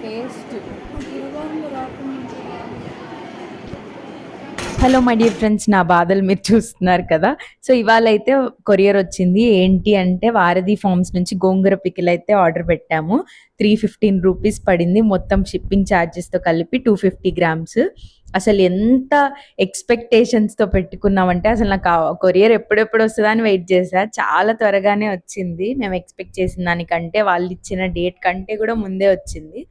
Taste తిరువాంగు రాకుండా. Hello my dear friends, నా బాధలు మీరు చూస్తున్నారు కదా. సో ఇవాళ అయితే కొరియర్ వచ్చింది. ఏంటి అంటే వారధి ఫార్మ్స్ నుంచి గోంగూర పికిల్ అయితే ఆర్డర్ పెట్టాము. 315 రూపీస్ పడింది, మొత్తం షిప్పింగ్ ఛార్జెస్తో కలిపి 250 గ్రామ్స్. అసలు ఎంత ఎక్స్పెక్టేషన్స్తో పెట్టుకున్నామంటే, అసలు నాకు కొరియర్ ఎప్పుడెప్పుడు వస్తుందా అని వెయిట్ చేశా. చాలా త్వరగానే వచ్చింది. మేము ఎక్స్పెక్ట్ చేసిన దానికంటే, వాళ్ళు ఇచ్చిన డేట్ కంటే కూడా ముందే వచ్చింది.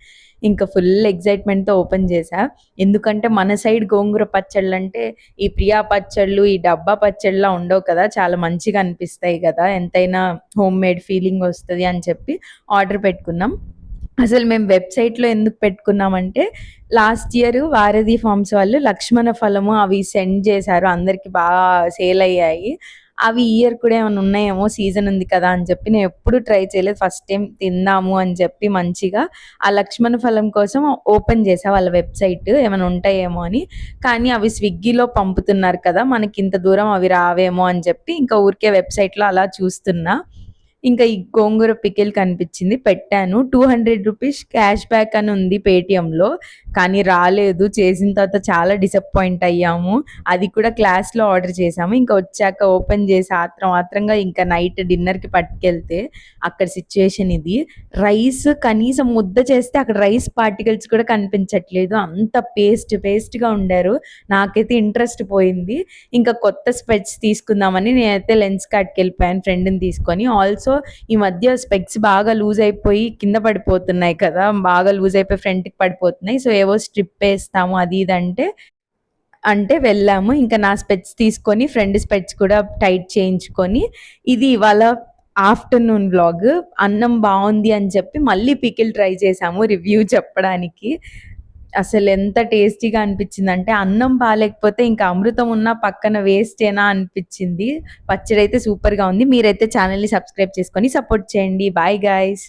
ఇంకా ఫుల్ ఎక్సైట్మెంట్తో ఓపెన్ చేశా. ఎందుకంటే మన సైడ్ గోంగూర పచ్చళ్ళు అంటే ఈ ప్రియా పచ్చళ్ళు, ఈ డబ్బా పచ్చళ్ళలా ఉండవు కదా, చాలా మంచిగా అనిపిస్తాయి కదా, ఎంతైనా హోమ్ మేడ్ ఫీలింగ్ వస్తుంది అని చెప్పి ఆర్డర్ పెట్టుకున్నాం. అసలు మేము వెబ్సైట్లో ఎందుకు పెట్టుకున్నామంటే, లాస్ట్ ఇయర్ వారధి ఫార్మ్స్ వాళ్ళు లక్ష్మణ ఫలము అవి సెండ్ చేశారు, అందరికి బాగా సేల్ అయ్యాయి. అవి ఈ ఇయర్ కూడా ఏమైనా ఉన్నాయేమో, సీజన్ ఉంది కదా అని చెప్పి నేను ఎప్పుడు ట్రై చేయలేదు. ఫస్ట్ టైం తిందాము అని చెప్పి మంచిగా ఆ లక్ష్మణ ఫలం కోసం ఓపెన్ చేసా వాళ్ళ వెబ్సైట్, ఏమైనా ఉంటాయేమో అని. కానీ అవి స్విగ్గీలో పంపుతున్నారు కదా, మనకి ఇంత దూరం అవి రావేమో అని చెప్పి ఇంకా ఊరికే వెబ్సైట్లో అలా చూస్తున్నా. ఇంకా ఈ గోంగూర పికిల్ కనిపించింది, పెట్టాను. 200 రూపీస్ క్యాష్ బ్యాక్ అని ఉంది పేటిఎంలో, కానీ రాలేదు. చేసిన తర్వాత చాలా డిసప్పాయింట్ అయ్యాము. అది కూడా క్లాస్లో ఆర్డర్ చేసాము. ఇంకా వచ్చాక ఓపెన్ చేసి ఆత్రంగా ఇంకా నైట్ డిన్నర్కి పట్టుకెళ్తే అక్కడ సిచ్యువేషన్ ఇది. రైస్ కనీసం ముద్ద చేస్తే అక్కడ రైస్ పార్టికల్స్ కూడా కనిపించట్లేదు, అంత పేస్ట్గా ఉండారు. నాకైతే ఇంట్రెస్ట్ పోయింది. ఇంకా కొత్త స్పెట్స్ తీసుకుందామని నేనైతే లెన్స్ కార్ట్కి వెళ్ళిపోయాను ఫ్రెండ్ని తీసుకొని. ఆల్సో ఈ మధ్య స్పెక్స్ బాగా లూజ్ అయిపోయి కింద పడిపోతున్నాయి కదా, బాగా లూజ్ అయిపోయి ఫ్రంట్కి పడిపోతున్నాయి. సో ఏవో స్ట్రిప్ వేస్తాము అది ఇది అంటే వెళ్ళాము. ఇంకా నా స్పెట్స్ తీసుకొని ఫ్రెండ్ స్పెట్స్ కూడా టైట్ చేయించుకొని, ఇది ఇవాళ ఆఫ్టర్నూన్ వ్లాగ్. అన్నం బాగుంది అని చెప్పి మళ్ళీ పికిల్ ట్రై చేసాము రివ్యూ చెప్పడానికి. అసలు ఎంత టేస్టీగా అనిపించిందంటే, అన్నం బాగాలేకపోతే ఇంకా అమృతం ఉన్న పక్కన వేస్టేనా అనిపించింది. పచ్చడి అయితే సూపర్గా ఉంది. మీరైతే ఛానల్ని సబ్స్క్రైబ్ చేసుకొని సపోర్ట్ చేయండి. Bye guys.